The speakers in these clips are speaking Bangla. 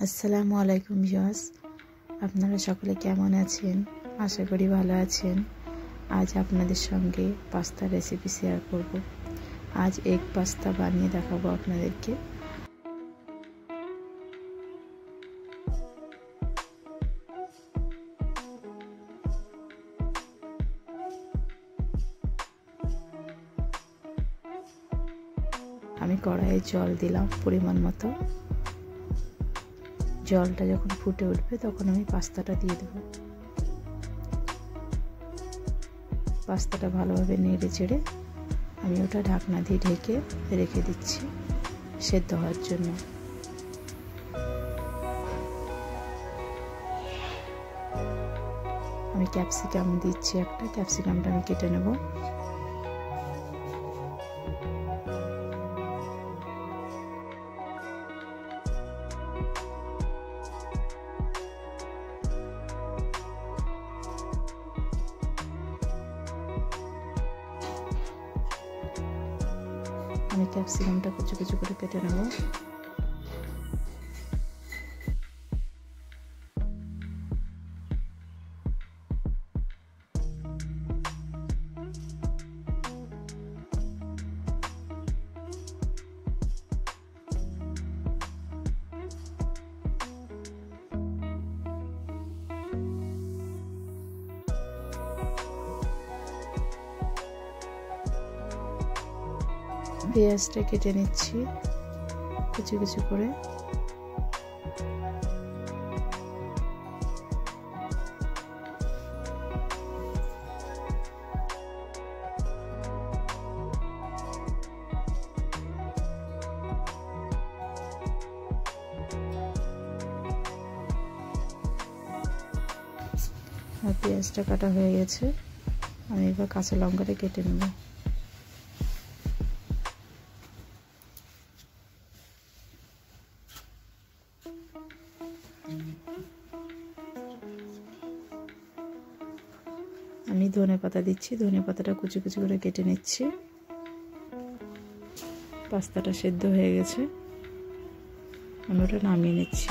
আসসালামু আলাইকুম ভিউয়ার্স, আপনারা সকলে কেমন আছেন? আশা করি ভালো আছেন। আজ আপনাদের সঙ্গে পাস্তার রেসিপি শেয়ার করব। আজ এগ পাস্তা বানিয়ে দেখাবো আপনাদেরকে। আমি কড়াইয়ে জল দিলাম পরিমাণ মতো। জলটা যখন ফুটে উঠবে তখন আমি পাস্তাটা দিয়ে দেব। পাস্তাটা ভালোভাবে নেড়ে চেড়ে আমি ওটা ঢাকনা দিয়ে ঢেকে রেখে দিচ্ছি সেদ্ধ হওয়ার জন্য। আমি ক্যাপসিকাম দিচ্ছি, একটা ক্যাপসিকামটা আমি কেটে নেব। আমি ক্যাপসিকামটা কুচি কুচি করে কেটে নেব। পেঁয়াজটা কেটে নিচ্ছি কুচি কুচি করে। আর পেঁয়াজটা কাটা হয়ে গেছে, আমি এবার কাঁচা লঙ্কাটা কেটে নেব। আমি ধনেপাতা দিচ্ছি, ধনেপাতাটা কুচি কুচি করে কেটে নিচ্ছি। পাস্তাটা সেদ্ধ হয়ে গেছে, আমি ওটা নামিয়ে নিচ্ছি।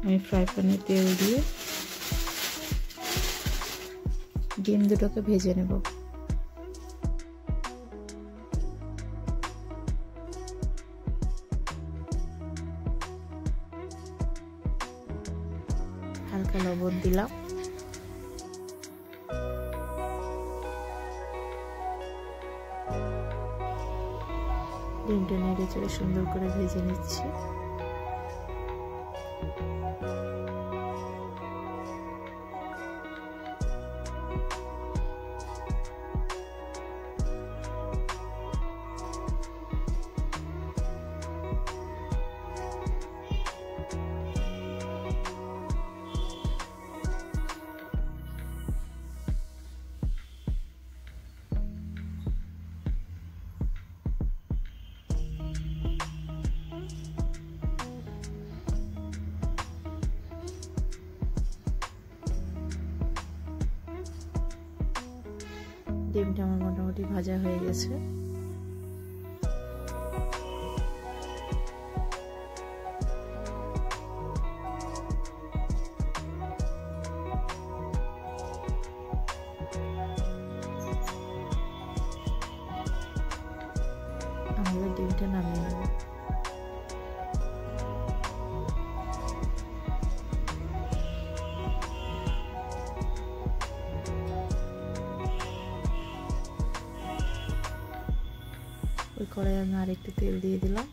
আমি ফ্রাই প্যানে তেল দিয়ে ডিম দুটোকে ভেজে নেব। হালকা লবণ দিলাম। ডিমটা নেড়ে চেড়ে সুন্দর করে ভেজে নিচ্ছি। ডিমটা আমার মোটামুটি ভাজা হয়ে গেছে। আমরা ডিমটা নামিয়ে নেব। ওই কড়াইয়ে আমি আরেকটু তেল দিয়ে দিলাম।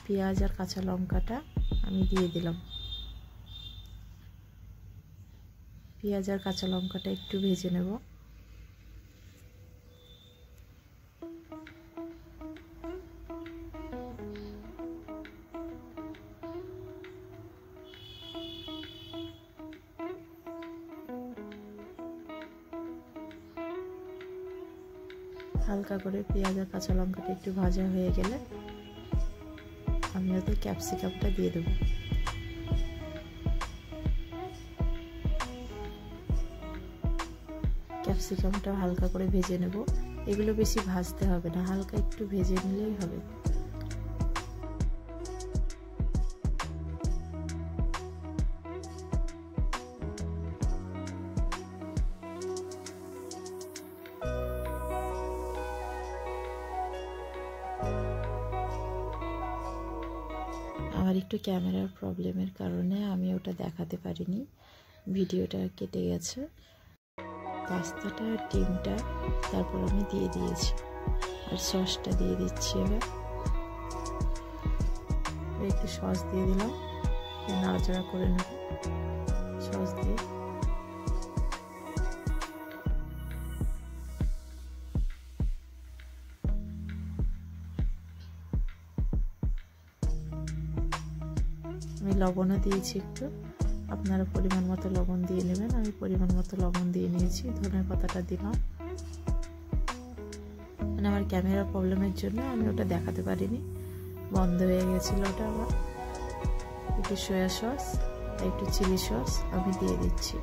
পেঁয়াজ আর কাঁচা লঙ্কাটা আমি দিয়ে দিলাম। পেঁয়াজ আর কাঁচা লঙ্কাটা একটু ভেজে নেব। হালকা করে পেঁয়াজ আর কাঁচা লঙ্কাটা একটু ভাজা হয়ে গেলে আমি ওতে ক্যাপসিকামটা দিয়ে দেবো। ক্যাপসিকামটা হালকা করে ভেজে নেব। এগুলো বেশি ভাজতে হবে না, হালকা একটু ভেজে নিলেই হবে। আমার একটু ক্যামেরার প্রবলেমের কারণে আমি ওটা দেখাতে পারিনি, ভিডিওটা কেটে গেছে। পাস্তাটা আর ডিমটা তারপর আমি দিয়ে দিয়েছি, আর সসটা দিয়ে দিচ্ছি। এবার একটু সস দিয়ে দিলাম, নাড়াচাড়া করে নেব সস দিয়ে। আমি লবণও দিয়েছি একটু, আপনারা পরিমাণ মতো লবণ দিয়ে নেবেন। আমি পরিমাণ মতো লবণ দিয়ে নিয়েছি। ধনের পাতাটা দিলাম, মানে আমার ক্যামেরা প্রবলেমের জন্য আমি ওটা দেখাতে পারিনি, বন্ধ হয়ে গেছিল ওটা। আবার একটু সয়া সস, একটু চিলি সস আমি দিয়ে দিচ্ছি।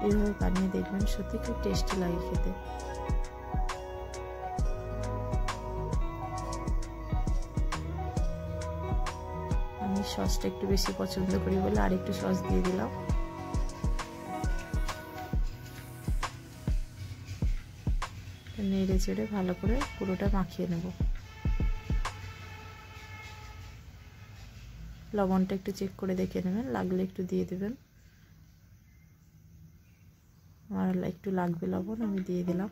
এইভাবে বানিয়ে দেখবেন, সত্যি খুব টেস্টি লাগে খেতে। আমি সসটা একটু বেশি পছন্দ করি বলে আর একটু সস দিয়ে দিলাম। নেড়ে চেড়ে ভালো করে পুরোটা মাখিয়ে নেব। লবণটা একটু চেক করে দেখে নেবেন, লাগলে একটু দিয়ে দেবেন। আমার একটু লাগবে লবণ, আমি দিয়ে দিলাম।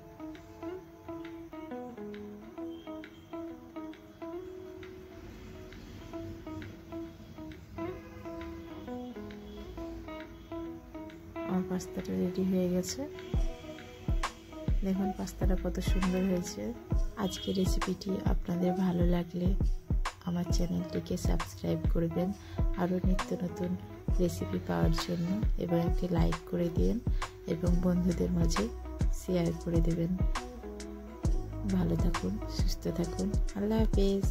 আমার পাস্তাটা রেডি হয়ে গেছে। দেখুন পাস্তাটা কত সুন্দর হয়েছে। আজকের রেসিপিটি আপনাদের ভালো লাগলে আমার চ্যানেলটিকে সাবস্ক্রাইব করবেন আরও নিত্য নতুন রেসিপি পাওয়ার জন্য, এবং একটি লাইক করে দিন এবং বন্ধুদের মাঝে শেয়ার করে দেবেন। ভালো থাকুন, সুস্থ থাকুন। আল্লাহ হাফেজ।